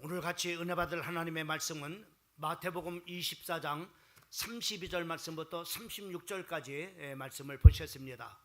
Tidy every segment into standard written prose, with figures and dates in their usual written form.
오늘 같이 은혜 받을 하나님의 말씀은 마태복음 24장 32절 말씀부터 36절까지 말씀을 보셨습니다.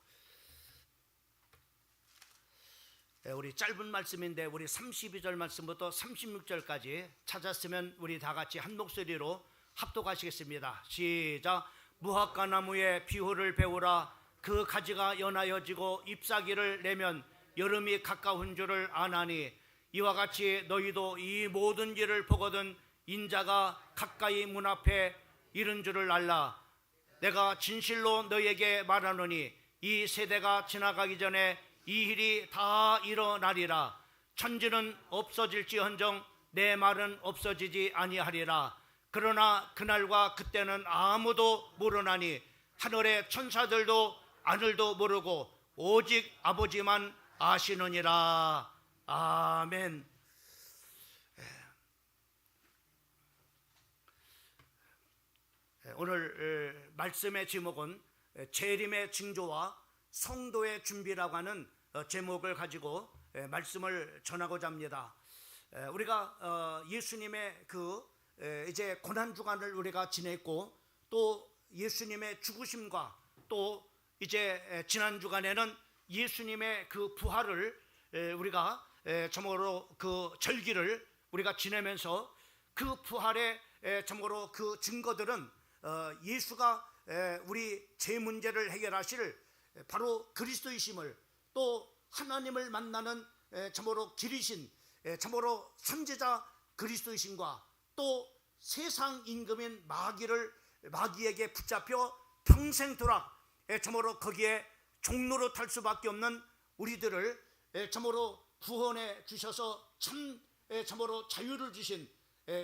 우리 짧은 말씀인데 우리 32절 말씀부터 36절까지 찾았으면 우리 다 같이 한 목소리로 합독하시겠습니다. 시작. 무화과 나무에 비호를 배우라. 그 가지가 연하여지고 잎사귀를 내면 여름이 가까운 줄을 아나니 이와 같이 너희도 이 모든 일을 보거든 인자가 가까이 문 앞에 이른 줄을 알라. 내가 진실로 너희에게 말하노니 이 세대가 지나가기 전에 이 일이 다 일어나리라. 천지는 없어질지언정 내 말은 없어지지 아니하리라. 그러나 그날과 그때는 아무도 모르나니 하늘의 천사들도 하늘도 모르고 오직 아버지만 아시느니라. 아멘. 오늘 말씀의 제목은 재림의 징조와 성도의 준비라고 하는 제목을 가지고 말씀을 전하고자 합니다. 우리가 예수님의 이제 고난 주간을 우리가 지냈고 또 예수님의 죽으심과 또 이제 지난 주간에는 예수님의 그 부활을 우리가 참으로 그 절기를 우리가 지내면서 그 부활의 참으로 그 증거들은 예수가 우리 제 문제를 해결하실 바로 그리스도이심을 또 하나님을 만나는 참으로 길이신 참으로 선지자 그리스도이심과 또 세상 임금인 마귀에게 붙잡혀 평생 도락 참으로 거기에 종로로 탈 수밖에 없는 우리들을 참으로 구원해 주셔서 참으로 자유를 주신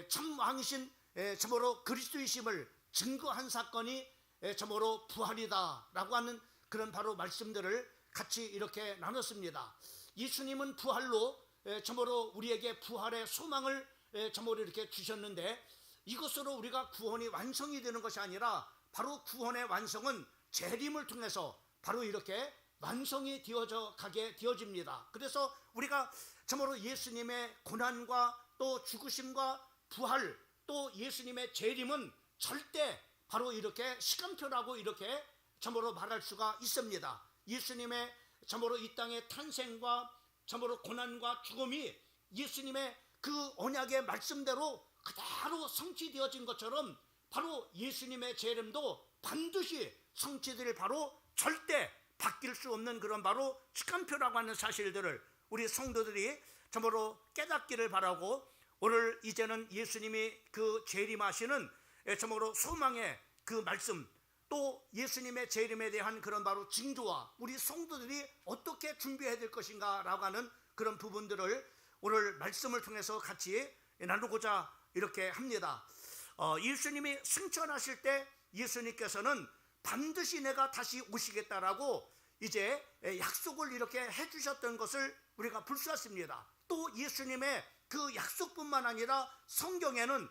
참 왕이신 참으로 그리스도이심을 증거한 사건이 참으로 부활이다라고 하는 그런 바로 말씀들을 같이 이렇게 나눴습니다. 예수님은 부활로 참으로 우리에게 부활의 소망을 참으로 이렇게 주셨는데 이것으로 우리가 구원이 완성이 되는 것이 아니라 바로 구원의 완성은 재림을 통해서 바로 이렇게 완성이 되어져 가게 되어집니다. 그래서 우리가 참으로 예수님의 고난과 또 죽으심과 부활 또 예수님의 재림은 절대 바로 이렇게 시간표라고 이렇게 참으로 말할 수가 있습니다. 예수님의 참으로 이 땅의 탄생과 참으로 고난과 죽음이 예수님의 그 언약의 말씀대로 그대로 성취되어진 것처럼 바로 예수님의 재림도 반드시 성취될 바로 절대 바뀔 수 없는 그런 바로 시간표라고 하는 사실들을 우리 성도들이 참으로 깨닫기를 바라고 오늘 이제는 예수님이 그 재림하시는 참으로 소망의 그 말씀 또 예수님의 재림에 대한 그런 바로 징조와 우리 성도들이 어떻게 준비해야 될 것인가 라고 하는 그런 부분들을 오늘 말씀을 통해서 같이 나누고자 이렇게 합니다. 예수님이 승천하실 때 예수님께서는 반드시 내가 다시 오시겠다라고 이제 약속을 이렇게 해주셨던 것을 우리가 볼 수 있습니다. 또 예수님의 그 약속뿐만 아니라 성경에는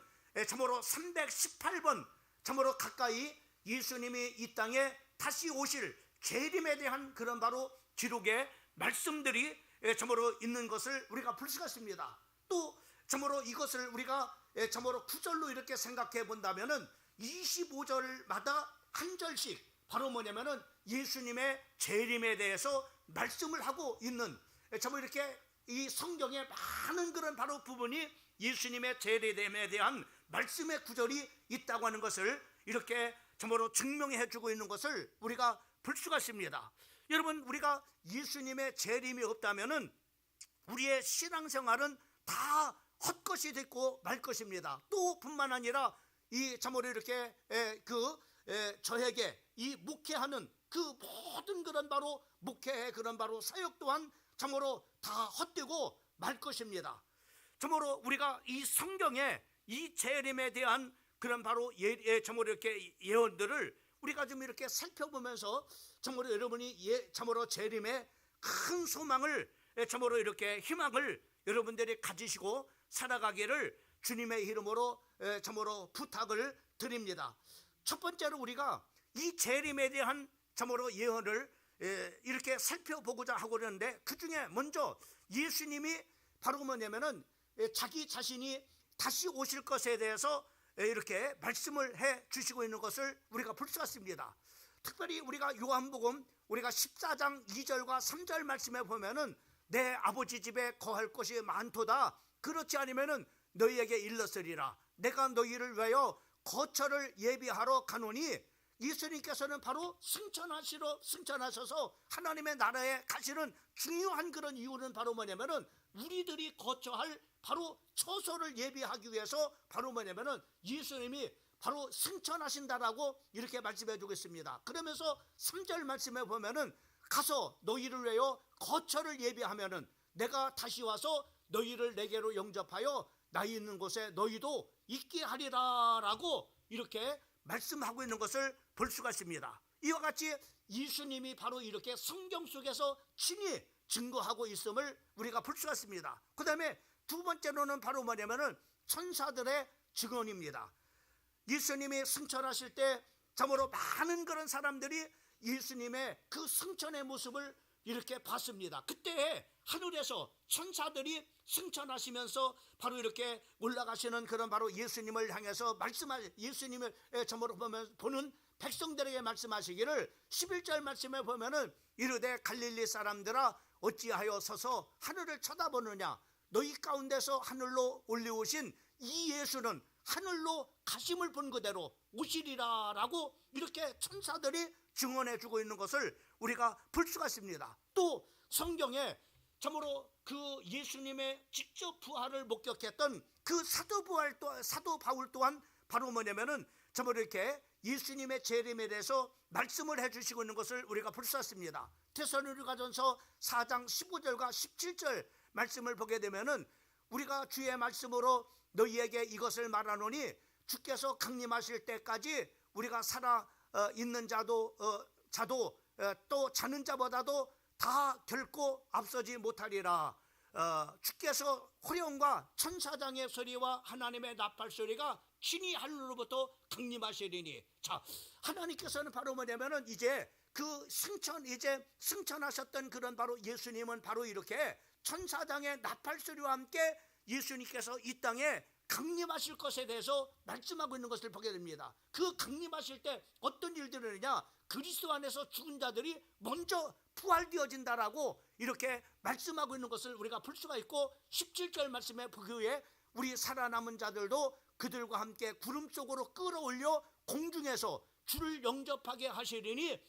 참으로 318번 참으로 가까이 예수님이 이 땅에 다시 오실 재림에 대한 그런 바로 기록의 말씀들이 참으로 있는 것을 우리가 볼 수가 있습니다. 또 참으로 이것을 우리가 참으로 구절로 이렇게 생각해 본다면은 25절마다 한 절씩 바로 뭐냐면은 예수님의 재림에 대해서 말씀을 하고 있는 참으로 이렇게 이 성경에 많은 그런 바로 부분이 예수님의 재림에 대한 말씀의 구절이 있다고 하는 것을 이렇게 참으로 증명해 주고 있는 것을 우리가 볼 수가 있습니다. 여러분 우리가 예수님의 재림이 없다면은 우리의 신앙생활은 다 헛것이 됐고 말 것입니다. 또 뿐만 아니라 이 참으로 이렇게 저에게 이 목회하는 그 모든 그런 바로 목회의 그런 바로 사역 또한 참으로 다 헛되고 말 것입니다. 참으로 우리가 이 성경에 이 재림에 대한 그런 바로 참으로 이렇게 예언들을 우리가 좀 이렇게 살펴보면서 참으로 여러분이 참으로 재림의 큰 소망을 참으로 이렇게 희망을 여러분들이 가지시고 살아가기를 주님의 이름으로 참으로 부탁을 드립니다. 첫 번째로 우리가 이 재림에 대한 참으로 예언을 이렇게 살펴보고자 하고 그러는데 그 중에 먼저 예수님이 바로 뭐냐면은 자기 자신이 다시 오실 것에 대해서 이렇게 말씀을 해 주시고 있는 것을 우리가 볼 수가 있습니다. 특별히 우리가 요한복음 우리가 14장 2절과 3절 말씀에 보면은 내 아버지 집에 거할 곳이 많도다. 그렇지 않으면은 너희에게 일렀으리라. 내가 너희를 위하여 거처를 예비하러 가노니, 예수님께서는 바로 승천하셔서 하나님의 나라에 가시는 중요한 그런 이유는 바로 뭐냐면은 우리들이 거처할 바로 처소를 예비하기 위해서 바로 뭐냐면은 예수님이 바로 승천하신다라고 이렇게 말씀해 주겠습니다. 그러면서 3절 말씀에 보면은 가서 너희를 위하여 거처를 예비하면은 내가 다시 와서 너희를 내게로 영접하여 나 있는 곳에 너희도 있게 하리라라고 이렇게 말씀하고 있는 것을 볼 수가 있습니다. 이와 같이 예수님이 바로 이렇게 성경 속에서 친히 증거하고 있음을 우리가 볼 수가 있습니다. 그 다음에 두 번째로는 바로 뭐냐면은 천사들의 증언입니다. 예수님이 승천하실 때 참으로 많은 그런 사람들이 예수님의 그 승천의 모습을 이렇게 봤습니다. 그때 하늘에서 천사들이 승천하시면서 바로 이렇게 올라가시는 그런 바로 예수님을 향해서 예수님을 점으로 보는 백성들에게 말씀하시기를 11절 말씀에 보면은 이르되 갈릴리 사람들아 어찌하여 서서 하늘을 쳐다보느냐, 너희 가운데서 하늘로 올리우신 이 예수는 하늘로 가심을 본 그대로 오시리라 라고 이렇게 천사들이 증언해 주고 있는 것을 우리가 볼 수가 있습니다. 또 성경에 참으로 그 예수님의 직접 부활을 목격했던 그 사도 바울 또한 바로 뭐냐면은 참으로 이렇게 예수님의 재림에 대해서 말씀을 해 주시고 있는 것을 우리가 볼 수 있습니다. 데살로니가전서 4장 15절과 17절 말씀을 보게 되면은 우리가 주의 말씀으로 너희에게 이것을 말하노니 주께서 강림하실 때까지 우리가 살아 있는 자도 또 자는 자보다도 다 결코 앞서지 못하리라. 주께서 호령과 천사장의 소리와 하나님의 나팔 소리가 친히 하늘로부터 강림하시리니. 자, 하나님께서는 바로 뭐냐면은 이제 승천하셨던 그런 바로 예수님은 바로 이렇게 천사장의 나팔 소리와 함께 예수님께서 이 땅에 강림하실 것에 대해서 말씀하고 있는 것을 보게 됩니다. 그 강림하실 때 어떤 일들이 일어나냐, 그리스도 안에서 죽은 자들이 먼저 부활되어진다라고 이렇게 말씀하고 있는 것을 우리가 볼 수가 있고, 17절 말씀에 그후에 우리 살아남은 자들도 그들과 함께 구름 속으로 끌어올려 공중에서 주를 영접하게 하시리니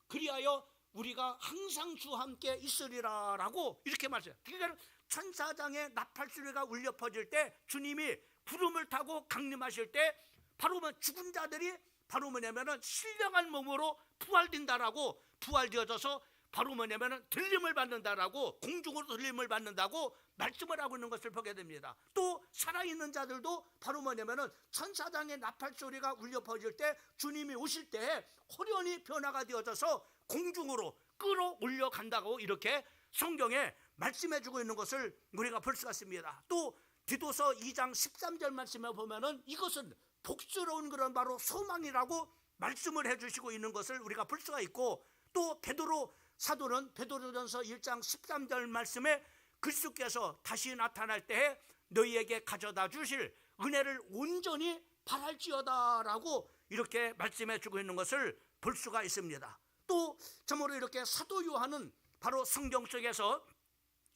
그리하여 우리가 항상 주와 함께 있으리라 라고 이렇게 말씀해요. 그러니까 천사장의 나팔 소리가 울려 퍼질 때 주님이 구름을 타고 강림하실 때 바로 죽은 자들이 바로 뭐냐면은 신령한 몸으로 부활된다라고, 부활되어져서 바로 뭐냐면은 들림을 받는다라고, 공중으로 들림을 받는다고 말씀을 하고 있는 것을 보게 됩니다. 또 살아있는 자들도 바로 뭐냐면은 천사장의 나팔 소리가 울려 퍼질 때 주님이 오실 때 호련히 변화가 되어져서 공중으로 끌어올려 간다고 이렇게 성경에 말씀해 주고 있는 것을 우리가 볼 수가 있습니다. 또 디도서 2장 13절 말씀에 보면은 이것은 복스러운 그런 바로 소망이라고 말씀을 해 주시고 있는 것을 우리가 볼 수가 있고, 또 베드로 사도는 베드로전서 1장 13절 말씀에 그리스도께서 다시 나타날 때에 너희에게 가져다 주실 은혜를 온전히 바랄지어다 라고 이렇게 말씀해 주고 있는 것을 볼 수가 있습니다. 또 참으로 이렇게 사도 요한은 바로 성경 속에서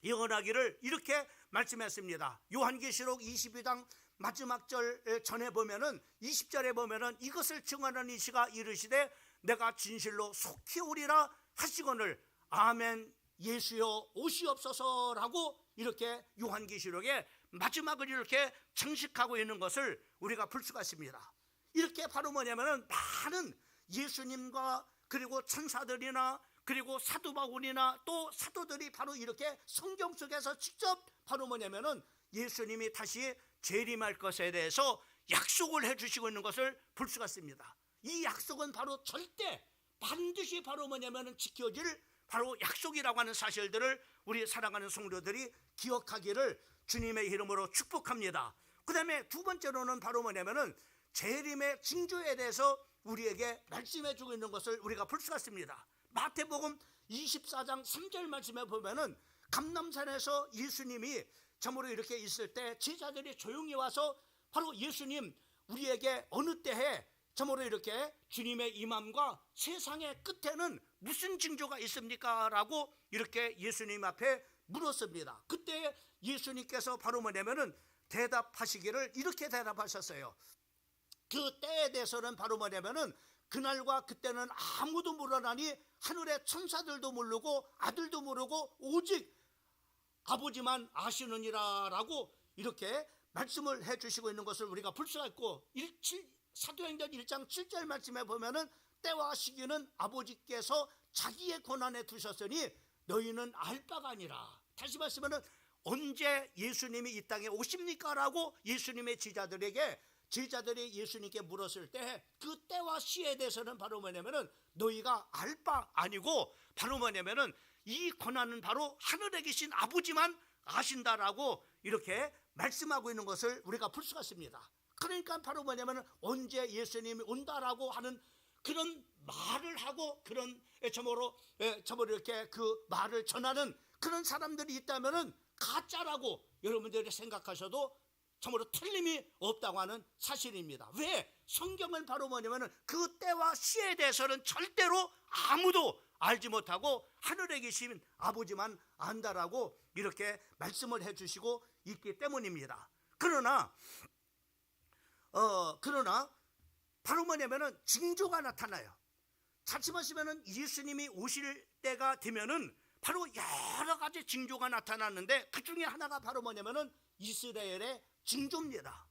예언하기를 이렇게 말씀했습니다. 요한계시록 22장 마지막 절 전에 보면은 20절에 보면은 이것을 증언하는 이시가 이르시되 내가 진실로 속히 오리라 하시거늘 아멘 예수여 오시옵소서라고 이렇게 요한계시록의 마지막을 이렇게 장식하고 있는 것을 우리가 볼 수가 있습니다. 이렇게 바로 뭐냐면은 많은 예수님과 그리고 천사들이나 그리고 사도 바울이나 또 사도들이 바로 이렇게 성경 속에서 직접 바로 뭐냐면은 예수님이 다시 재림할 것에 대해서 약속을 해주시고 있는 것을 볼 수가 있습니다. 이 약속은 바로 절대 반드시 바로 뭐냐면은 지켜질 바로 약속이라고 하는 사실들을 우리 사랑하는 성도들이 기억하기를 주님의 이름으로 축복합니다. 그 다음에 두 번째로는 바로 뭐냐면은 재림의 징조에 대해서 우리에게 말씀해 주고 있는 것을 우리가 볼 수가 있습니다. 마태복음 24장 3절 말씀에 보면은 감람산에서 예수님이 참으로 이렇게 있을 때 제자들이 조용히 와서 바로 예수님, 우리에게 어느 때에 참으로 이렇게 주님의 임함과 세상의 끝에는 무슨 징조가 있습니까? 라고 이렇게 예수님 앞에 물었습니다. 그때 예수님께서 바로 뭐냐면은 대답하시기를 이렇게 대답하셨어요. 그 때에 대해서는 바로 뭐냐면은 그날과 그때는 아무도 모르나니 하늘의 천사들도 모르고 아들도 모르고 오직 아버지만 아시느니라 라고 이렇게 말씀을 해주시고 있는 것을 우리가 볼 수가 있고, 사도행전 1장 7절 말씀에 보면은 때와 시기는 아버지께서 자기의 권한에 두셨으니 너희는 알 바가 아니라. 다시 말씀하면 언제 예수님이 이 땅에 오십니까? 라고 예수님의 제자들이 예수님께 물었을 때 그 때와 시에 대해서는 바로 뭐냐면은 너희가 알 바 아니고 바로 뭐냐면은 이 권한은 바로 하늘에 계신 아버지만 아신다라고 이렇게 말씀하고 있는 것을 우리가 볼 수가 있습니다. 그러니까 바로 뭐냐면은 언제 예수님이 온다라고 하는 그런 말을 하고 그런 저모로 이렇게 그 말을 전하는 그런 사람들이 있다면은 가짜라고 여러분들이 생각하셔도 참으로 틀림이 없다고 하는 사실입니다. 왜? 성경은 바로 뭐냐면은 그 때와 시에 대해서는 절대로 아무도 알지 못하고 하늘에 계신 아버지만 안다라고 이렇게 말씀을 해주시고 있기 때문입니다. 그러나 바로 뭐냐면은 징조가 나타나요. 자칫하시면은 예수님이 오실 때가 되면은 바로 여러 가지 징조가 나타났는데 그 중에 하나가 바로 뭐냐면은 이스라엘의 징조입니다.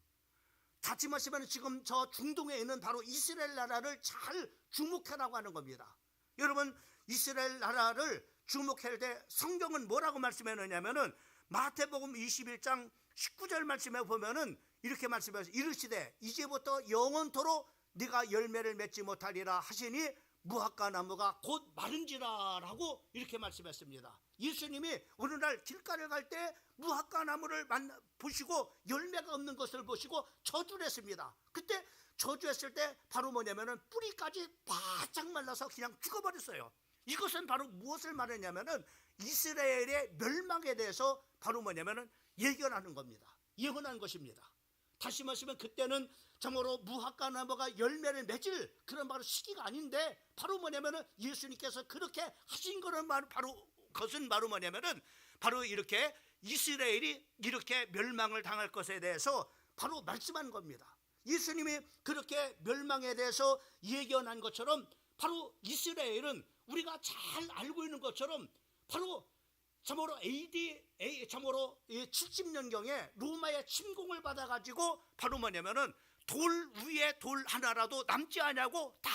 자칫하시면 지금 저 중동에 있는 바로 이스라엘 나라를 잘 주목하라고 하는 겁니다. 여러분, 이스라엘 나라를 주목할 때 성경은 뭐라고 말씀하느냐면은 마태복음 21장 19절 말씀에 보면은 이렇게 말씀하셔서 이르시되 이제부터 영원토록 네가 열매를 맺지 못하리라 하시니 무화과 나무가 곧 마른지라 라고 이렇게 말씀했습니다. 예수님이 어느 날 길가를 갈 때 무화과 나무를 보시고 열매가 없는 것을 보시고 저주를 했습니다. 그때 저주했을 때 바로 뭐냐면은 뿌리까지 바짝 말라서 그냥 죽어버렸어요. 이것은 바로 무엇을 말하냐면은 이스라엘의 멸망에 대해서 바로 뭐냐면은 예견하는 겁니다. 예언한 것입니다. 다시 말하면 그때는 참으로 무화과 나무가 열매를 맺을 그런 바로 시기가 아닌데 바로 뭐냐면은 예수님께서 그렇게 하신 거는 바로 그것은 바로 뭐냐면은 바로 이렇게 이스라엘이 이렇게 멸망을 당할 것에 대해서 바로 말씀한 겁니다. 예수님이 그렇게 멸망에 대해서 예견한 것처럼 바로 이스라엘은 우리가 잘 알고 있는 것처럼 바로 참으로 참으로 70년경에 로마의 침공을 받아가지고 바로 뭐냐면은 돌 위에 돌 하나라도 남지 않냐고 다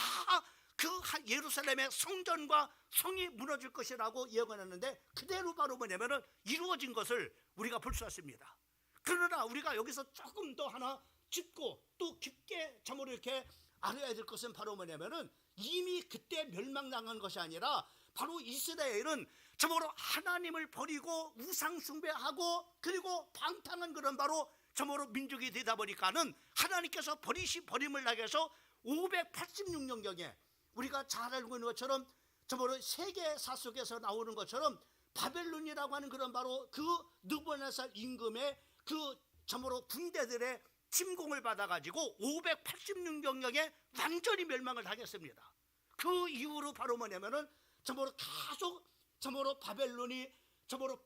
그 예루살렘의 성전과 성이 무너질 것이라고 예언했는데 그대로 바로 뭐냐면은 이루어진 것을 우리가 볼 수 있습니다. 그러나 우리가 여기서 조금 더 하나 짚고 또 깊게 참으로 이렇게 알아야 될 것은 바로 뭐냐면은 이미 그때 멸망당한 것이 아니라 바로 이스라엘은 참으로 하나님을 버리고 우상 숭배하고 그리고 방탕한 그런 바로 참으로 민족이 되다 보니까는 하나님께서 버림을 당해서 586년경에 우리가 잘 알고 있는 것처럼 참으로 세계사 속에서 나오는 것처럼 바벨론이라고 하는 그런 바로 그 느부갓네살 임금의 그 참으로 군대들의 침공을 받아가지고 586년경에 완전히 멸망을 당했습니다. 그 이후로 바로 뭐냐면은 참으로 계속 참으로 바벨론이 참으로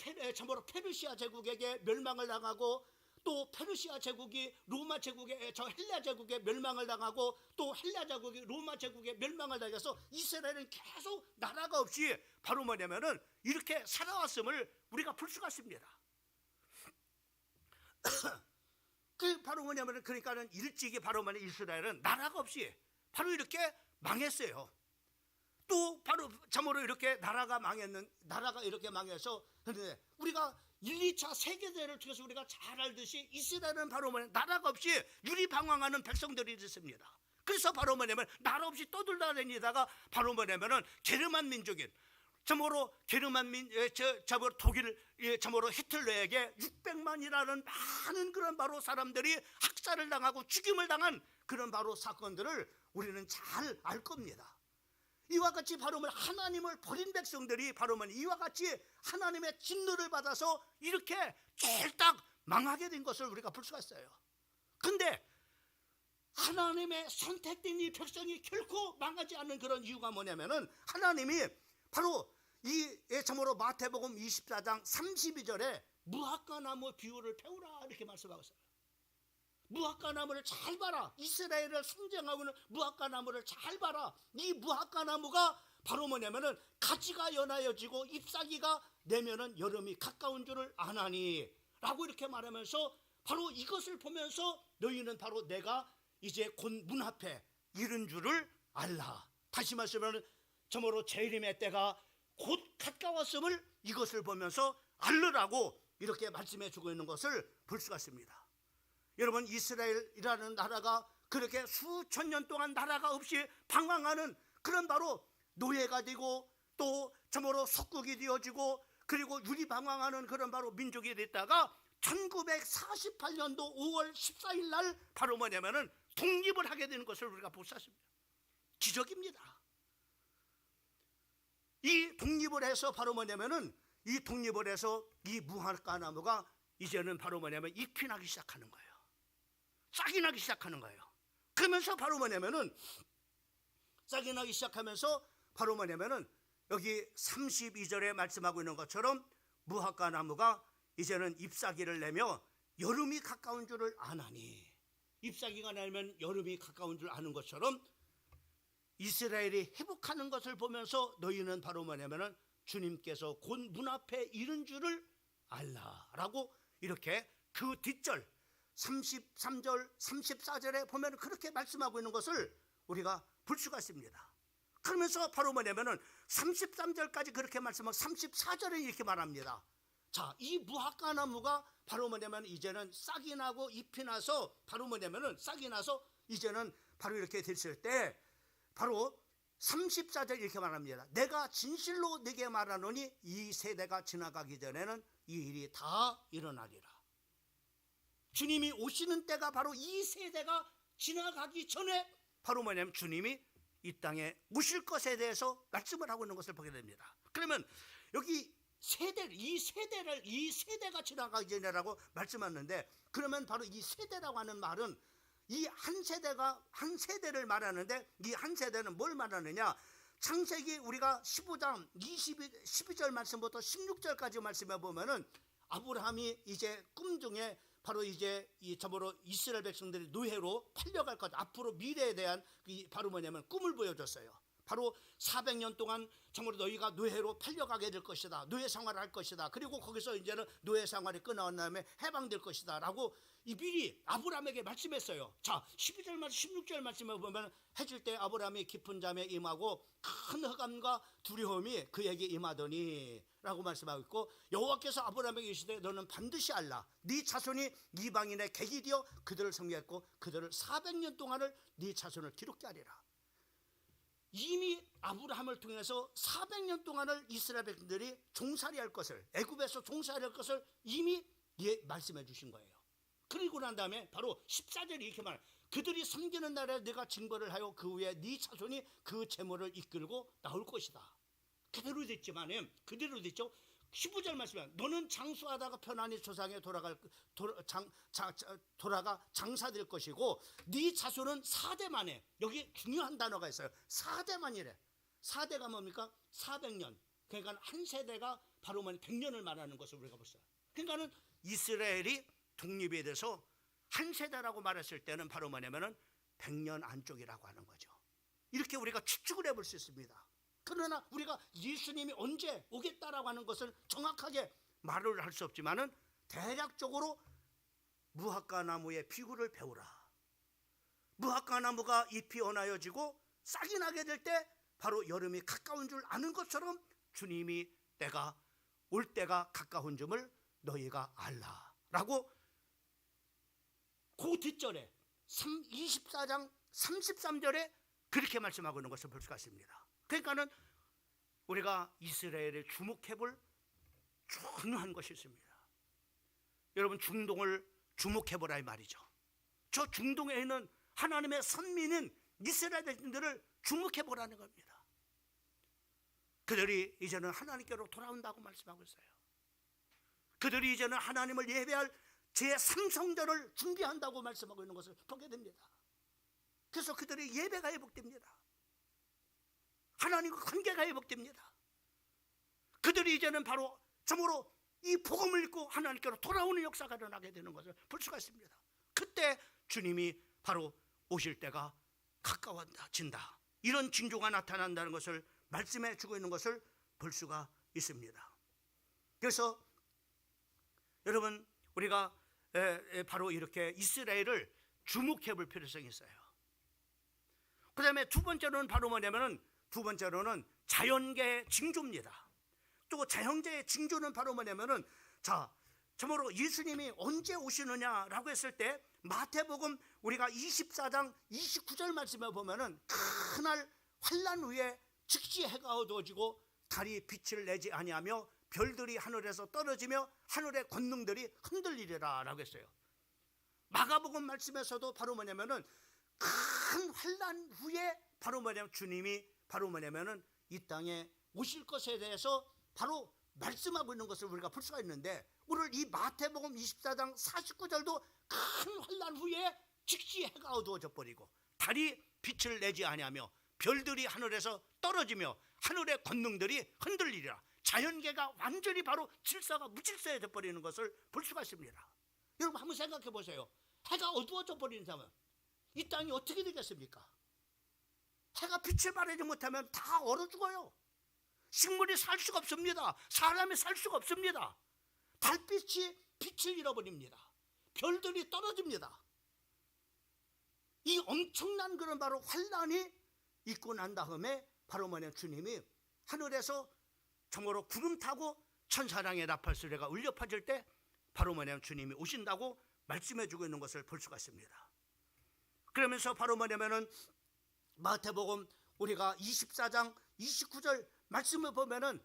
페르시아 제국에게 멸망을 당하고 또 페르시아 제국이 로마 제국에 헬라 제국에 멸망을 당하고 또 헬라 제국이 로마 제국에 멸망을 당해서 이스라엘은 계속 나라가 없이 바로 뭐냐면은 이렇게 살아왔음을 우리가 볼 수가 있습니다. 그 바로 뭐냐면은 그러니까는 일찍이 바로 뭐냐 이스라엘은 나라가 없이 바로 이렇게 망했어요. 또 바로 참으로 이렇게 나라가 이렇게 망해서 우리가 1, 2차 세계대회를 통해서 우리가 잘 알듯이 이스라엘은 바로 뭐냐면 나라가 없이 유리방황하는 백성들이 있습니다. 그래서 바로 뭐냐면 나라 없이 떠돌아다니다가 바로 뭐냐면은 게르만 민족인 참으로 참으로 독일 참으로 히틀러에게 600만이라는 많은 그런 바로 사람들이 학살을 당하고 죽임을 당한 그런 바로 사건들을 우리는 잘 알 겁니다. 이와 같이 바로 하나님을 버린 백성들이 바로 이와 같이 하나님의 진노를 받아서 이렇게 쫄딱 망하게 된 것을 우리가 볼 수가 있어요. 근데 하나님의 선택된 이 백성이 결코 망하지 않는 그런 이유가 뭐냐면은 하나님이 바로 이 참으로 마태복음 24장 32절에 무화과 나무 비유를 배우라 이렇게 말씀하고 있어요. 무화과 나무를 잘 봐라. 이스라엘을 상징하고 있는 무화과 나무를 잘 봐라. 이 무화과 나무가 바로 뭐냐면은 가지가 연하여지고 잎사귀가 내면은 여름이 가까운 줄을 아나니 라고 이렇게 말하면서 바로 이것을 보면서 너희는 바로 내가 이제 곧 문 앞에 이른 줄을 알라. 다시 말씀하면 참으로 재림의 때가 곧 가까웠음을 이것을 보면서 알르라고 이렇게 말씀해 주고 있는 것을 볼 수가 있습니다. 여러분, 이스라엘이라는 나라가 그렇게 수천 년 동안 나라가 없이 방황하는 그런 바로 노예가 되고 또 참으로 속국이 되어지고 그리고 유리방황하는 그런 바로 민족이 됐다가 1948년도 5월 14일 날 바로 뭐냐면은 독립을 하게 되는 것을 우리가 볼 수 있습니다. 기적입니다. 이 독립을 해서 바로 뭐냐면은 이 독립을 해서 이 무화과 나무가 이제는 바로 뭐냐면 잎이 나기 시작하는 거예요. 싹이 나기 시작하는 거예요. 그러면서 바로 뭐냐면은 싹이 나기 시작하면서 바로 뭐냐면은 여기 32절에 말씀하고 있는 것처럼 무화과 나무가 이제는 잎사귀를 내며 여름이 가까운 줄을 아나니, 잎사귀가 내면 여름이 가까운 줄 아는 것처럼 이스라엘이 회복하는 것을 보면서 너희는 바로 뭐냐면은 주님께서 곧 문 앞에 이른 줄을 알라라고 이렇게 그 뒷절 33절 34절에 보면 그렇게 말씀하고 있는 것을 우리가 볼 수가 있습니다. 그러면서 바로 뭐냐면은 33절까지 그렇게 말씀하고 34절에 이렇게 말합니다. 자, 이 무화과 나무가 바로 뭐냐면 이제는 싹이 나고 잎이 나서 바로 뭐냐면은 싹이 나서 이제는 바로 이렇게 됐을 때 바로 34절 이렇게 말합니다. 내가 진실로 네게 말하노니 이 세대가 지나가기 전에는 이 일이 다 일어나리라. 주님이 오시는 때가 바로 이 세대가 지나가기 전에 바로 뭐냐면 주님이 이 땅에 오실 것에 대해서 말씀을 하고 있는 것을 보게 됩니다. 그러면 여기 이 세대가 지나가기 전에라고 말씀하는데, 그러면 바로 이 세대라고 하는 말은 이 한 세대를 말하는데, 이 한 세대는 뭘 말하느냐? 창세기 우리가 15장 12절 말씀부터 16절까지 말씀해 보면은 아브라함이 이제 꿈중에 바로 이제 이 참으로 이스라엘 백성들이 노예로 팔려갈 것, 앞으로 미래에 대한 바로 뭐냐면 꿈을 보여줬어요. 바로 400년 동안 참으로 너희가 노예로 팔려가게 될 것이다. 노예 생활을 할 것이다. 그리고 거기서 이제는 노예 생활이 끝나온 다음에 해방될 것이다 라고 이 미리 아브라함에게 말씀했어요. 자, 12절 말씀 16절 말씀에 보면 해질 때 아브라함이 깊은 잠에 임하고 큰 흑암과 두려움이 그에게 임하더니 라고 말씀하고 있고, 여호와께서 아브라함에게 이르시되 너는 반드시 알라. 네 자손이 이방인의 객이 되어 그들을 섬겼고 그들을 400년 동안을 네 자손을 기록케 하리라. 이미 아브라함을 통해서 400년 동안을 이스라엘 백성들이 종살이할 것을, 애굽에서 종살이할 것을 이미 말씀해 주신 거예요. 그리고 난 다음에 바로 14절이 이렇게 말해요. 그들이 섬기는 날에 네가 징벌을 하여 그 후에 네 자손이 그 재물을 이끌고 나올 것이다. 그대로 됐죠. 15절 말씀에 너는 장수하다가 편안히 조상에 돌아가 장사될 것이고 네 자손은 4대 만에, 여기 중요한 단어가 있어요. 4대 만이래. 4대가 뭡니까? 400년. 그러니까 한 세대가 바로 100년을 말하는 것을 우리가 봤어요. 그러니까는 이스라엘이 독립에 대해서 한 세대라고 말했을 때는 바로 뭐냐면은 100년 안쪽이라고 하는 거죠. 이렇게 우리가 추측을 해볼 수 있습니다. 그러나 우리가 예수님이 언제 오겠다라고 하는 것을 정확하게 말을 할 수 없지만은 대략적으로 무화과 나무의 비유를 배우라. 무화과 나무가 잎이 언하여지고 싹이 나게 될 때 바로 여름이 가까운 줄 아는 것처럼 주님이 올 때가 가까운 점을 너희가 알라라고 그 뒷절에 24장 33절에 그렇게 말씀하고 있는 것을 볼 수가 있습니다. 그러니까는 우리가 이스라엘을 주목해볼 중요한 것이 있습니다. 여러분, 중동을 주목해보라 이 말이죠. 저 중동에 있는 하나님의 선민인 이스라엘 백성들을 주목해보라는 겁니다. 그들이 이제는 하나님께로 돌아온다고 말씀하고 있어요. 그들이 이제는 하나님을 예배할 제3성전을 준비한다고 말씀하고 있는 것을 보게 됩니다. 그래서 그들의 예배가 회복됩니다. 하나님과 관계가 회복됩니다. 그들이 이제는 바로 참으로 이 복음을 읽고 하나님께로 돌아오는 역사가 일어나게 되는 것을 볼 수가 있습니다. 그때 주님이 바로 오실 때가 가까워진다, 이런 징조가 나타난다는 것을 말씀해 주고 있는 것을 볼 수가 있습니다. 그래서 여러분, 우리가 바로 이렇게 이스라엘을 주목해 볼 필요성이 있어요. 그 다음에 두 번째로는 바로 뭐냐면은, 두 번째로는 자연계의 징조입니다. 또 자연계의 징조는 바로 뭐냐면은, 자, 참으로 예수님이 언제 오시느냐라고 했을 때 마태복음 우리가 24장 29절 말씀에 보면은, 그날 환란 후에 즉시 해가 어두워지고 달이 빛을 내지 아니하며 별들이 하늘에서 떨어지며 하늘의 권능들이 흔들리리라 라고 했어요. 마가복음 말씀에서도 바로 뭐냐면은, 큰 환란 후에 바로 뭐냐면 주님이 바로 뭐냐면은 이 땅에 오실 것에 대해서 바로 말씀하고 있는 것을 우리가 볼 수가 있는데, 오늘 이 마태복음 24장 49절도 큰 환란 후에 즉시 해가 어두워져 버리고 달이 빛을 내지 아니하며 별들이 하늘에서 떨어지며 하늘의 권능들이 흔들리리라. 자연계가 완전히 바로 질서가 무질서해져 버리는 것을 볼 수가 있습니다. 여러분 한번 생각해 보세요. 해가 어두워져 버리는 사람, 이 땅이 어떻게 되겠습니까? 해가 빛을 발하지 못하면 다 얼어 죽어요. 식물이 살 수가 없습니다. 사람이 살 수가 없습니다. 달빛이 빛을 잃어버립니다. 별들이 떨어집니다. 이 엄청난 그런 바로 환란이 있고 난 다음에 바로 뭐냐, 주님이 하늘에서 정말로 구름 타고 천사랑의 나팔수레가 울려 퍼질 때 바로 뭐냐면 주님이 오신다고 말씀해 주고 있는 것을 볼 수가 있습니다. 그러면서 바로 뭐냐면은 마태복음 우리가 24장 29절 말씀을 보면은,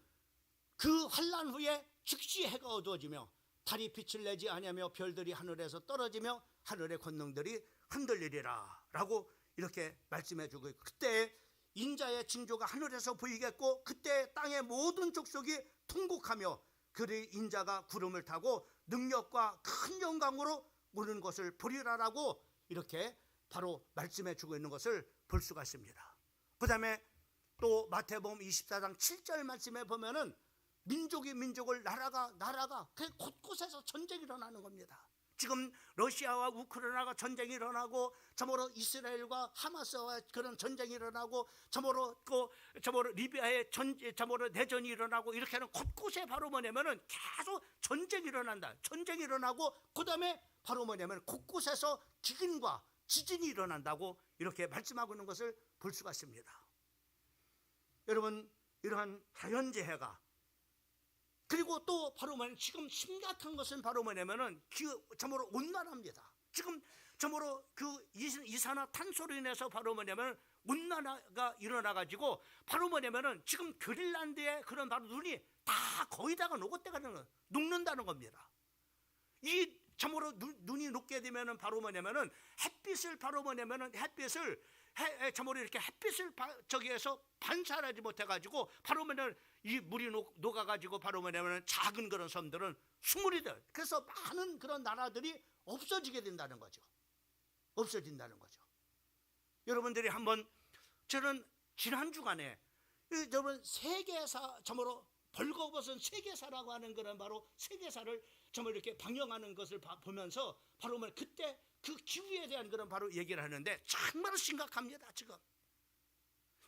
그 환란 후에 즉시 해가 어두워지며 달이 빛을 내지 아니하며 별들이 하늘에서 떨어지며 하늘의 권능들이 흔들리리라 라고 이렇게 말씀해 주고 있고, 그때 인자의 징조가 하늘에서 보이겠고 그때 땅의 모든 족속이 통곡하며 그의 인자가 구름을 타고 능력과 큰 영광으로 오는 것을 보리라라고 이렇게 바로 말씀해 주고 있는 것을 볼 수가 있습니다. 그 다음에 또 마태복음 24장 7절 말씀에 보면은 민족이 민족을, 나라가 그 곳곳에서 전쟁이 일어나는 겁니다. 지금 러시아와 우크라이나가 전쟁이 일어나고, 참으로 이스라엘과 하마스와 그런 전쟁이 일어나고, 참으로 리비아에 참으로 내전이 일어나고, 이렇게 하는 곳곳에 바로 뭐냐면은 계속 전쟁이 일어난다. 전쟁이 일어나고, 그 다음에 바로 뭐냐면 곳곳에서 기근과 지진이 일어난다고 이렇게 말씀하고 있는 것을 볼 수가 있습니다. 여러분, 이러한 자연재해가, 그리고 또 바로 뭐냐면 지금 심각한 것은 바로 뭐냐면은 참으로 온난화입니다. 지금 참으로 그 이산화탄소로 인해서 바로 뭐냐면 온난화가 일어나가지고 바로 뭐냐면은 지금 그린란드에 그런 바로 눈이 다 거의 다가 녹는다는 겁니다. 이 참으로 눈이 녹게 되면은 바로 뭐냐면은 햇빛을 바로 뭐냐면은 참으로 이렇게 햇빛을 저기에서 반사하지 못해가지고 바로 뭐냐면 이 물이 녹아가지고 바로 뭐냐면 작은 그런 섬들은 수물이 돼. 그래서 많은 그런 나라들이 없어지게 된다는 거죠. 없어진다는 거죠. 여러분들이 한번, 저는 지난 주간에 여러분 세계사, 참으로 벌거벗은 세계사라고 하는 그런 바로 세계사를 정말 이렇게 방영하는 것을 보면서 바로 그때 그 기후에 대한 그런 바로 얘기를 하는데 정말 심각합니다. 지금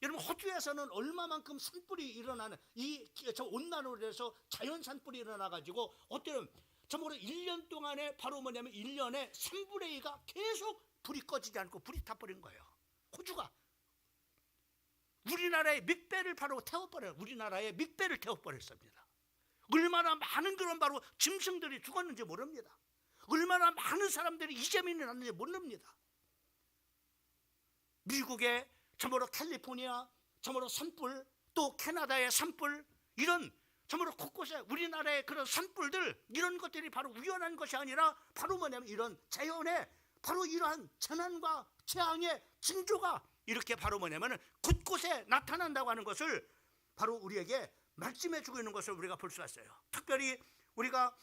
여러분 호주에서는 얼마만큼 산불이 일어나는 저 온난화로 해서 자연 산불이 일어나가지고 어때요? 참으로 1년 동안에 바로 뭐냐면 1년에 3분의 2가 계속 불이 꺼지지 않고 불이 타버린 거예요. 호주가 우리나라의 믹배를 바로 태워버려요. 우리나라의 믹배를 태워버렸습니다. 얼마나 많은 그런 바로 짐승들이 죽었는지 모릅니다. 얼마나 많은 사람들이 이재민이 났는지 모릅니다. 미국의 참으로 캘리포니아 참으로 산불, 또 캐나다의 산불, 이런 참으로 곳곳에 우리나라의 그런 산불들, 이런 것들이 바로 우연한 것이 아니라 바로 뭐냐면 이런 자연의 바로 이러한 재난과 재앙의 징조가 이렇게 바로 뭐냐면 곳곳에 나타난다고 하는 것을 바로 우리에게 말씀해 주고 있는 것을 우리가 볼 수가 있어요. 특별히 우리가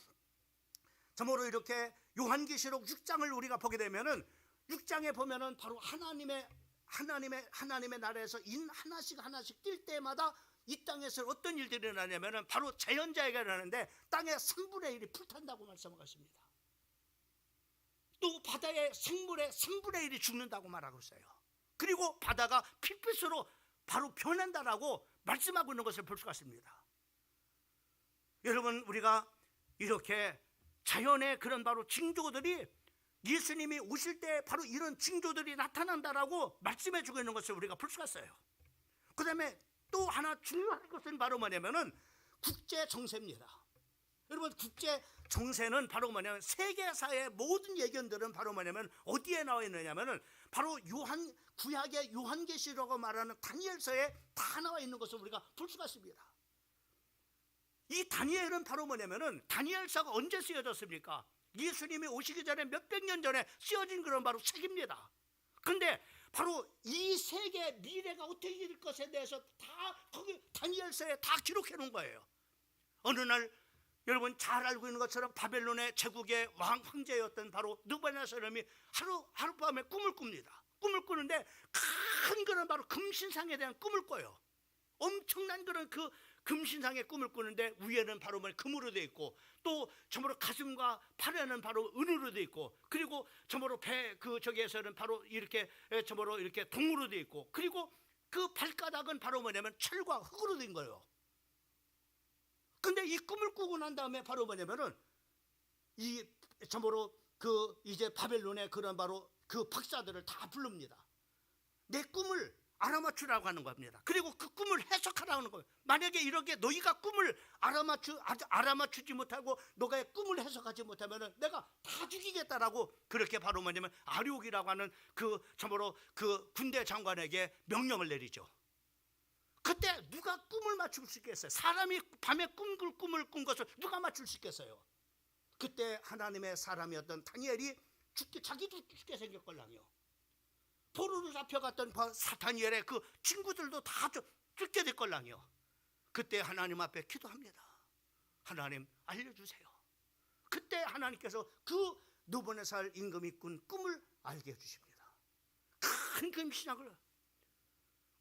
저모로 이렇게 요한계시록 6장을 우리가 보게 되면은 6장에 보면은 바로 하나님의 나라에서 인 하나씩 뛸 때마다 이 땅에서 어떤 일들이 일어나냐면은 바로 자연재해가 일어나는데 땅의 3분의 1이 불탄다고 말씀하십니다. 또 바다의 생물의 3분의 1이 죽는다고 말하고 있어요. 그리고 바다가 핏빛으로 바로 변한다라고 말씀하고 있는 것을 볼 수가 있습니다. 여러분, 우리가 이렇게 자연의 그런 바로 징조들이 예수님이 오실 때 바로 이런 징조들이 나타난다라고 말씀해 주고 있는 것을 우리가 볼 수가 있어요. 그 다음에 또 하나 중요한 것은 바로 뭐냐면은 국제 정세입니다. 여러분, 국제 정세는 바로 뭐냐면 세계사의 모든 예견들은 바로 뭐냐면 어디에 나와 있느냐면은 바로 구약의 요한계시라고 말하는 다니엘서에 다 나와 있는 것을 우리가 볼 수가 있습니다. 이 다니엘은 바로 뭐냐면은 다니엘서가 언제 쓰여졌습니까? 예수님이 오시기 전에 몇백 년 전에 쓰여진 그런 바로 책입니다. 근데 바로 이 세계 미래가 어떻게 될 것에 대해서 다 거기 다니엘서에 다 기록해 놓은 거예요. 어느 날 여러분 잘 알고 있는 것처럼 바벨론의 제국의 황제였던 바로 느부갓네살이 하룻밤에 꿈을 꿉니다. 꿈을 꾸는데 큰 그런 바로 금신상에 대한 꿈을 꿔요. 엄청난 그런 그 금신상의 꿈을 꾸는데 위에는 바로 금으로 되어 있고 또 저모로 가슴과 팔에는 바로 은으로 되어 있고 그리고 저모로 배 저기에서는 바로 이렇게 저모로 이렇게 동으로 되어 있고 그리고 그 발가락은 바로 뭐냐면 철과 흙으로 된 거예요. 근데 이 꿈을 꾸고 난 다음에 바로 뭐냐면은 이 저모로 이제 바벨론의 그런 바로 그 박사들을 다 부릅니다. 내 꿈을 알아맞추라고 하는 겁니다. 그리고 그 꿈을 해석하라고 하는 거예요. 만약에 이렇게 너희가 꿈을 알아맞추지 못하고 너가 꿈을 해석하지 못하면 내가 다 죽이겠다라고 그렇게 바로 뭐냐면 아리옥이라고 하는 참으로 그 군대 장관에게 명령을 내리죠. 그때 누가 꿈을 맞출 수 있겠어요? 사람이 밤에 꿈을 꾼 것을 누가 맞출 수 있겠어요? 그때 하나님의 사람이었던 다니엘이 자기도 죽게 생겼걸랑요. 포로로 잡혀갔던 다니엘의 그 친구들도 다 죽게 됐걸랑요. 그때 하나님 앞에 기도합니다. 하나님 알려주세요. 그때 하나님께서 그 느부갓네살 임금이 꾼 꿈을 알게 해주십니다. 큰 금신상을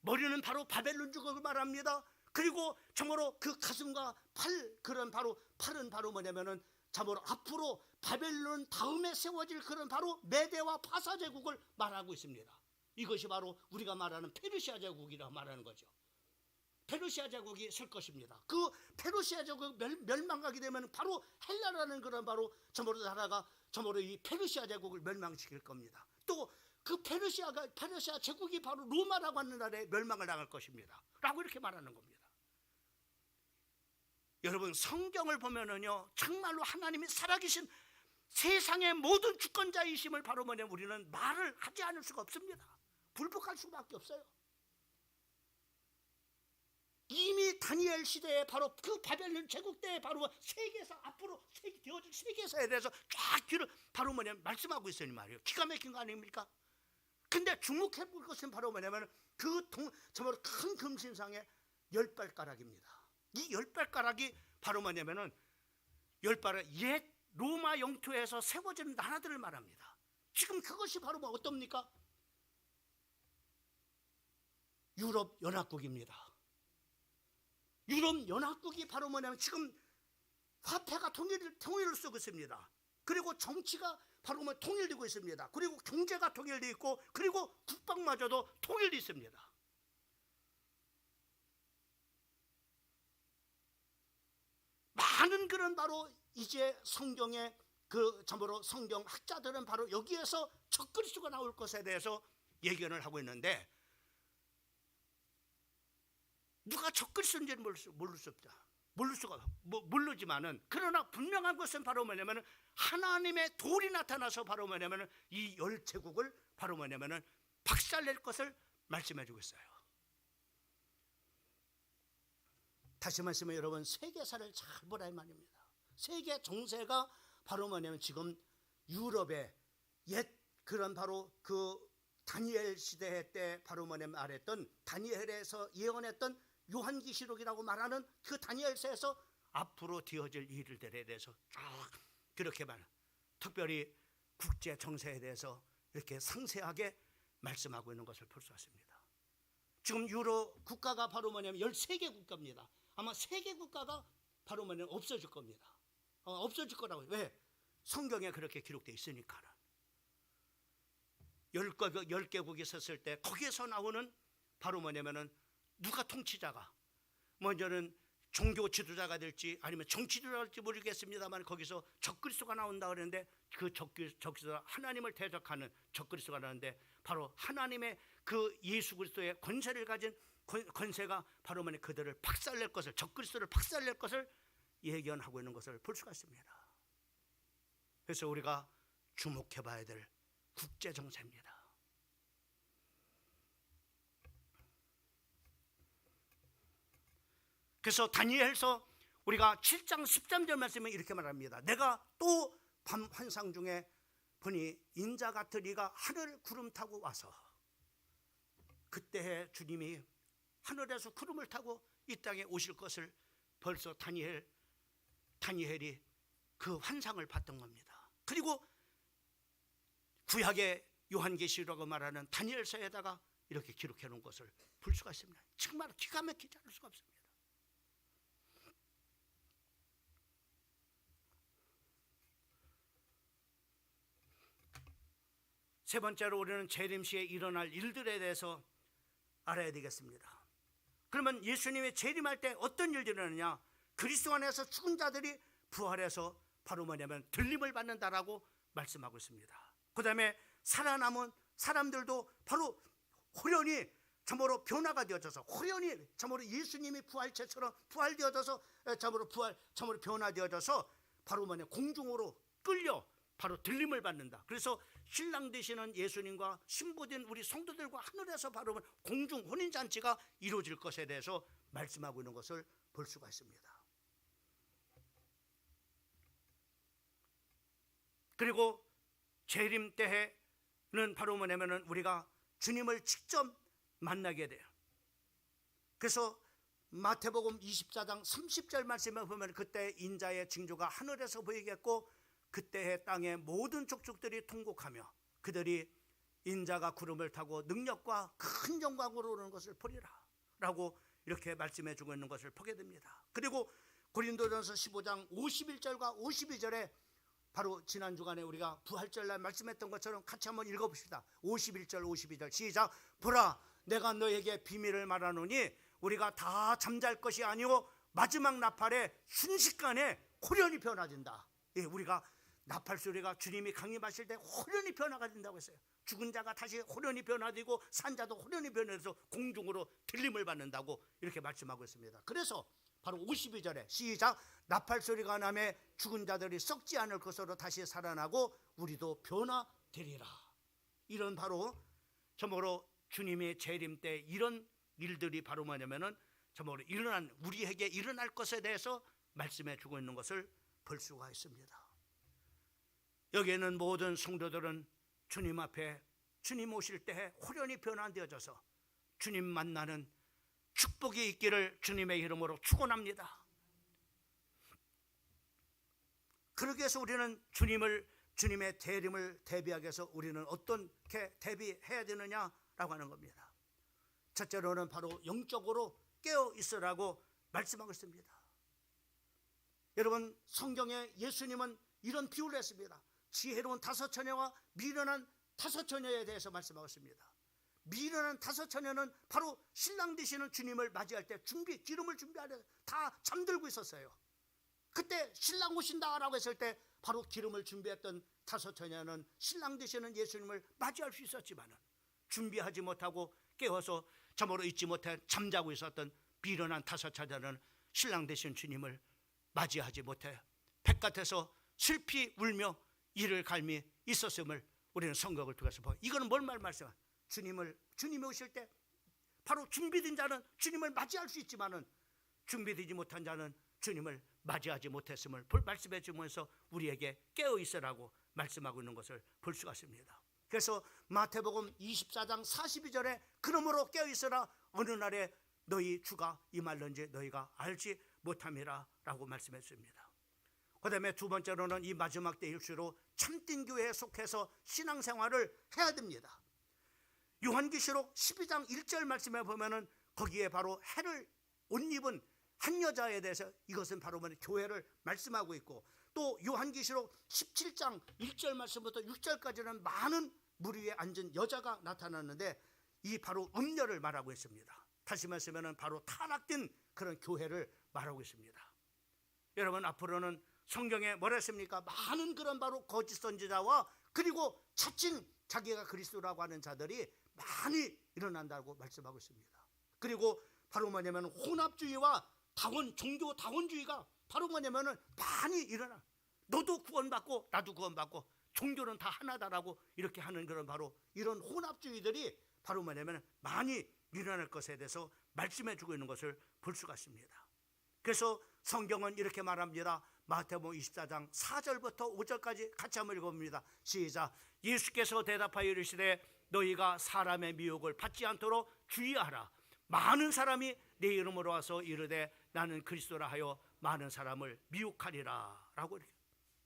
머리는 바로 바벨론 제국을 말합니다. 그리고 참으로 그 가슴과 그런 바로 팔은 바로 뭐냐면은 참으로 앞으로 바벨론 다음에 세워질 그런 바로 메대와 파사 제국을 말하고 있습니다. 이것이 바로 우리가 말하는 페르시아 제국이라고 말하는 거죠. 페르시아 제국이 설 것입니다. 그 페르시아 제국 멸망하게 되면 바로 헬라라는 그런 바로 저모로 나라가 저모로 이 페르시아 제국을 멸망시킬 겁니다. 또 그 페르시아 제국이 바로 로마라고 하는 나라에 멸망을 당할 것입니다. 라고 이렇게 말하는 겁니다. 여러분, 성경을 보면은요 정말로 하나님이 살아계신 세상의 모든 주권자이심을 바로 뭐냐면 우리는 말을 하지 않을 수가 없습니다. 불복할 수밖에 없어요. 이미 다니엘 시대에 바로 그 바벨론 제국 때에 바로 세계사 앞으로 되어질 세계사에 대해서 쫙 뒤를 바로 뭐냐면 말씀하고 있으니 말이에요. 기가 막힌 거 아닙니까? 근데 주목해 볼 것은 바로 뭐냐면 정말 큰 금신상의 10발가락입니다. 이 10발가락이 바로 뭐냐면은 10발은 옛 로마 영토에서 세워진 나라들을 말합니다. 지금 그것이 바로 어떻습니까? 유럽 연합국입니다. 유럽 연합국이 바로 뭐냐면 지금 화폐가 통일을 쓰고 있습니다. 그리고 정치가 바로 통일되고 있습니다. 그리고 경제가 통일되어 있고 그리고 국방마저도 통일되어 있습니다. 많은 그런 바로 이제 성경의 참으로 성경 학자들은 바로 여기에서 적그리스도가 나올 것에 대해서 예견을 하고 있는데 누가 적그리스도인지는 모르지만은 그러나 분명한 것은 바로 뭐냐면은 하나님의 돌이 나타나서 바로 뭐냐면은 이 10제국을 바로 뭐냐면은 박살낼 것을 말씀해주고 있어요. 다시 말씀해 여러분, 세계사를 잘 보라 이 말입니다. 세계 정세가 바로 뭐냐면 지금 유럽의 옛 그런 바로 그 다니엘 시대 때 바로 뭐냐면 말했던 다니엘에서 예언했던 요한계시록이라고 말하는 그 다니엘서에서 앞으로 되어질 일들에 대해서 쭉 그렇게 말, 특별히 국제 정세에 대해서 이렇게 상세하게 말씀하고 있는 것을 볼 수 있습니다. 지금 유로 국가가 바로 뭐냐면 13개 국가입니다. 아마 3개 국가가 바로 뭐냐면 없어질 겁니다. 없어질 거라고요. 왜? 성경에 그렇게 기록되어 있으니까. 10개국이 있었을 때 거기에서 나오는 바로 뭐냐면은 누가 통치자가 먼저는 종교 지도자가 될지 아니면 정치 지도자가 될지 모르겠습니다만 거기서 적그리스도가 나온다 그러는데 그 적그리스도가 하나님을 대적하는 적그리스도가 나오는데 바로 하나님의 그 예수 그리스도의 권세를 가진 권세가 바로 뭐냐 그들을 박살낼 것을, 적그리스도를 박살낼 것을 예견하고 있는 것을 볼 수가 있습니다. 그래서 우리가 주목해 봐야 될 국제 정세입니다. 그래서 다니엘서 우리가 7장 13절 말씀에 이렇게 말합니다. 내가 또 밤 환상 중에 보니 인자 같은 이가 하늘 구름 타고 와서, 그때에 주님이 하늘에서 구름을 타고 이 땅에 오실 것을 벌써 다니엘이 그 환상을 봤던 겁니다. 그리고 구약의 요한계시록이라고 말하는 다니엘서에다가 이렇게 기록해 놓은 것을 볼 수가 있습니다. 정말 기가 막히지 않을 수가 없습니다. 세 번째로 우리는 재림시에 일어날 일들에 대해서 알아야 되겠습니다. 그러면 예수님이 재림할 때 어떤 일들이 일어나느냐? 그리스도 안에서 죽은 자들이 부활해서 바로 뭐냐면 들림을 받는다라고 말씀하고 있습니다. 그 다음에 살아남은 사람들도 바로 호련히 참으로 변화가 되어져서, 호련히 참으로 예수님이 부활체처럼 부활되어져서 참으로 변화되어져서 바로 뭐냐 공중으로 끌려 바로 들림을 받는다. 그래서 신랑 되시는 예수님과 신부된 우리 성도들과 하늘에서 바로 공중 혼인잔치가 이루어질 것에 대해서 말씀하고 있는 것을 볼 수가 있습니다. 그리고 재림 때에는 바로 뭐냐면은 우리가 주님을 직접 만나게 돼요. 그래서 마태복음 24장 30절 말씀에 보면 그때 인자의 징조가 하늘에서 보이겠고 그때의 땅의 모든 족속들이 통곡하며 그들이 인자가 구름을 타고 능력과 큰 영광으로 오는 것을 보리라 라고 이렇게 말씀해 주고 있는 것을 보게 됩니다. 그리고 고린도전서 15장 51절과 52절에 바로 지난 주간에 우리가 부활절날 말씀했던 것처럼 같이 한번 읽어봅시다. 51절 52절 시작. 보라 내가 너에게 비밀을 말하노니 우리가 다 잠잘 것이 아니오 마지막 나팔에 순식간에 호련히 변화된다. 예, 우리가 나팔 소리가 주님이 강림하실 때 호련히 변화가 된다고 했어요. 죽은 자가 다시 호련히 변화되고 산 자도 호련히 변화해서 공중으로 들림을 받는다고 이렇게 말씀하고 있습니다. 그래서 바로 52절에 시작. 나팔 소리가 나매 죽은 자들이 썩지 않을 것으로 다시 살아나고 우리도 변화되리라. 이런 바로 참으로 주님의 재림 때 이런 일들이 바로 뭐냐면은 참으로 우리에게 일어날 것에 대해서 말씀해 주고 있는 것을 볼 수가 있습니다. 여기에는 모든 성도들은 주님 앞에 주님 오실 때 호련히 변화되어져서 주님 만나는 축복이 있기를 주님의 이름으로 축원합니다. 그러기 위해서 우리는 주님의 재림을 대비하기 위해서 우리는 어떻게 대비해야 되느냐라고 하는 겁니다. 첫째로는 바로 영적으로 깨어 있으라고 말씀하고 있습니다. 여러분 성경에 예수님은 이런 비유를 했습니다. 지혜로운 5처녀와 미련한 5처녀에 대해서 말씀하고 있습니다. 미련한 5처녀는 바로 신랑 되시는 주님을 맞이할 때 기름을 준비하려 다 잠들고 있었어요. 그때 신랑 오신다라고 했을 때 바로 기름을 준비했던 5처녀는 신랑 되시는 예수님을 맞이할 수 있었지만은 준비하지 못하고 깨워서 참으로 잊지 못해 잠자고 있었던 미련한 5처녀는 신랑 되신 주님을 맞이하지 못해 백같에서 슬피 울며 이를 갈미 있었음을 우리는 성경을 통해서 보고, 이거는 뭘 말씀하세요? 주님이 오실 때 바로 준비된 자는 주님을 맞이할 수 있지만은 준비되지 못한 자는 주님을 맞이하지 못했음을 말씀해 주면서 우리에게 깨어 있으라고 말씀하고 있는 것을 볼 수가 있습니다. 그래서 마태복음 24장 42절에 그러므로 깨어 있으라 어느 날에 너희 주가 임할는지 너희가 알지 못함이라 라고 말씀했습니다. 그 다음에 두 번째로는 이 마지막 때일수록 참된 교회에 속해서 신앙생활을 해야 됩니다. 요한계시록 12장 1절 말씀에 보면은 거기에 바로 해를 옷 입은 한 여자에 대해서 이것은 바로 교회를 말씀하고 있고, 또 요한계시록 17장 1절 말씀부터 6절까지는 많은 물 위에 앉은 여자가 나타났는데 이 바로 음녀를 말하고 있습니다. 다시 말하면 바로 타락된 그런 교회를 말하고 있습니다. 여러분, 앞으로는 성경에 뭐라 했습니까? 많은 그런 바로 거짓 선지자와 그리고 자칭 자기가 그리스도라고 하는 자들이 많이 일어난다고 말씀하고 있습니다. 그리고 바로 뭐냐면 혼합주의와 종교 다원주의가 바로 뭐냐면은 많이 일어나. 너도 구원받고 나도 구원받고 종교는 다 하나다라고 이렇게 하는 그런 바로 이런 혼합주의들이 바로 뭐냐면 많이 일어날 것에 대해서 말씀해 주고 있는 것을 볼 수가 있습니다. 그래서 성경은 이렇게 말합니다. 마태복음 24장 4절부터 5절까지 같이 한번 읽어봅니다. 시작. 예수께서 대답하여 이르시되 너희가 사람의 미혹을 받지 않도록 주의하라. 많은 사람이 내 이름으로 와서 이르되 나는 그리스도라 하여 많은 사람을 미혹하리라 라고. 이렇게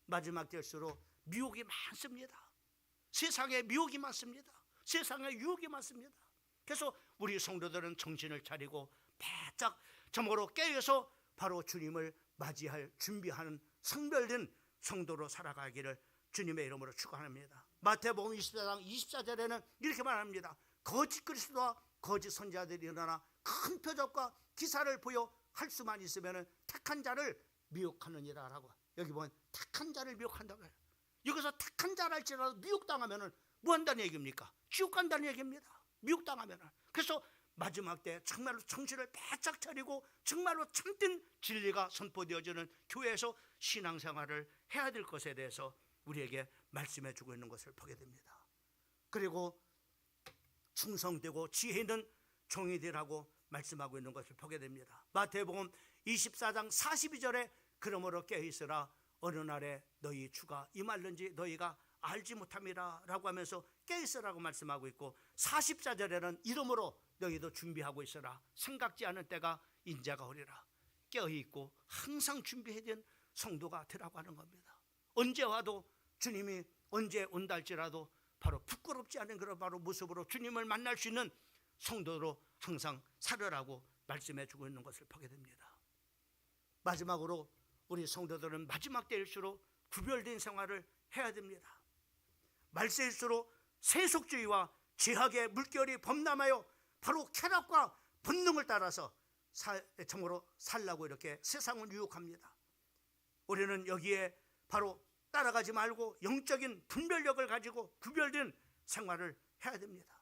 마지막 때일수록 미혹이 많습니다. 세상에 미혹이 많습니다. 세상에 유혹이 많습니다. 그래서 우리 성도들은 정신을 차리고 바짝 저목으로 깨어서 바로 주님을 맞이할 준비하는 성별된 성도로 살아가기를 주님의 이름으로 축원합니다. 마태복음 24장 24절에는 이렇게 말합니다. 거짓 그리스도와 거짓 선지자들이 일어나 큰 표적과 기사를 보여 할 수만 있으면 택한 자를 미혹하느니라 라고. 여기 보면 택한 자를 미혹한다고 해요. 여기서 택한 자랄지라도 미혹당하면 뭐 한다는 얘기입니까? 지옥 간다는 얘기입니다. 미혹당하면. 그래서 마지막 때 정말로 정신을 바짝 차리고 정말로 참된 진리가 선포되어지는 교회에서 신앙생활을 해야 될 것에 대해서 우리에게 말씀해 주고 있는 것을 보게 됩니다. 그리고 충성되고 지혜 있는 종이 되라고 말씀하고 있는 것을 보게 됩니다. 마태복음 24장 42절에 그러므로 깨어있으라 어느 날에 너희 주가 임할는지 너희가 알지 못함이라 라고 하면서 깨어있으라고 말씀하고 있고, 44절에는 이러므로 너희도 준비하고 있어라 생각지 않은 때가 인자가 오리라. 깨어있고 항상 준비해야 된 성도가 되라고 하는 겁니다. 언제 와도 주님이 언제 온다 할지라도 바로 부끄럽지 않은 그런 바로 모습으로 주님을 만날 수 있는 성도로 항상 살으라고 말씀해 주고 있는 것을 보게 됩니다. 마지막으로 우리 성도들은 마지막 때일수록 구별된 생활을 해야 됩니다. 말세일수록 세속주의와 죄악의 물결이 범람하여 바로 쾌락과 본능을 따라서 정으로 살라고 이렇게 세상을 유혹합니다. 우리는 여기에 바로 따라가지 말고 영적인 분별력을 가지고 구별된 생활을 해야 됩니다.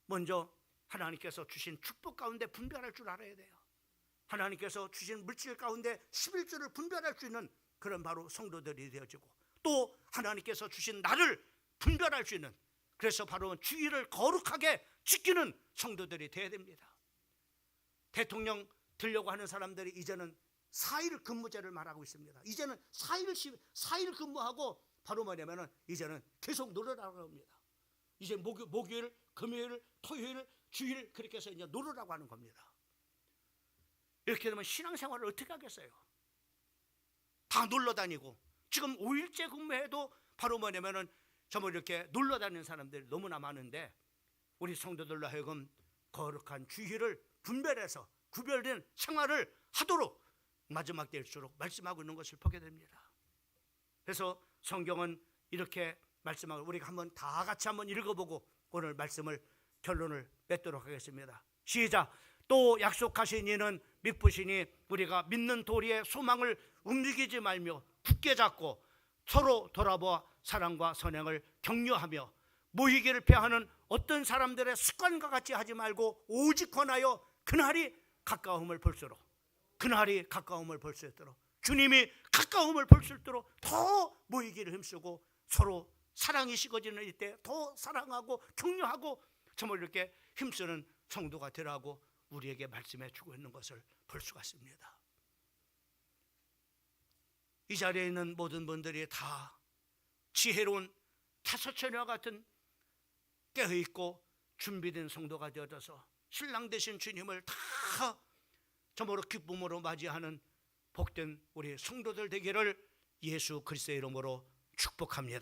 먼저 하나님께서 주신 축복 가운데 분별할 줄 알아야 돼요. 하나님께서 주신 물질 가운데 11조를 분별할 수 있는 그런 바로 성도들이 되어지고, 또 하나님께서 주신 나를 분별할 수 있는, 그래서 바로 주의를 거룩하게 지키는 성도들이 되어야 됩니다. 대통령 되려고 하는 사람들이 이제는 4일 근무제를 말하고 있습니다. 이제는 4일 근무하고 바로 뭐냐면은 이제는 계속 놀으라고 합니다. 이제 목요일, 금요일, 토요일, 주일 그렇게 해서 이제 놀으라고 하는 겁니다. 이렇게 되면 신앙생활을 어떻게 하겠어요? 다 놀러 다니고, 지금 5일째 근무해도 바로 뭐냐면은 정말 이렇게 놀러 다니는 사람들이 너무나 많은데, 우리 성도들로 하여금 거룩한 주의를 분별해서 구별된 생활을 하도록 마지막 때일수록 말씀하고 있는 것을 보게 됩니다. 그래서 성경은 이렇게 말씀하고, 우리가 한번 다 같이 한번 읽어보고 오늘 말씀을 결론을 맺도록 하겠습니다. 시작. 또 약속하신 이는 믿으시니 우리가 믿는 도리의 소망을 움직이지 말며 굳게 잡고 서로 돌아보아 사랑과 선행을 격려하며 모이기를 패하는 어떤 사람들의 습관과 같이 하지 말고 오직 권하여 그날이 가까움을 볼수록, 그날이 가까움을 볼 수 있도록, 주님이 가까움을 볼 수 있도록 더 모이기를 힘쓰고 서로 사랑이 식어지는 이때 더 사랑하고 격려하고 정말 이렇게 힘쓰는 성도가 되라고 우리에게 말씀해 주고 있는 것을 볼 수가 있습니다. 이 자리에 있는 모든 분들이 다 지혜로운 다섯처녀와 같은 깨어있고 준비된 성도가 되어져서 신랑 되신 주님을 다 저모로 기쁨으로 맞이하는 복된 우리 성도들 되기를 예수 그리스도의 이름으로 축복합니다.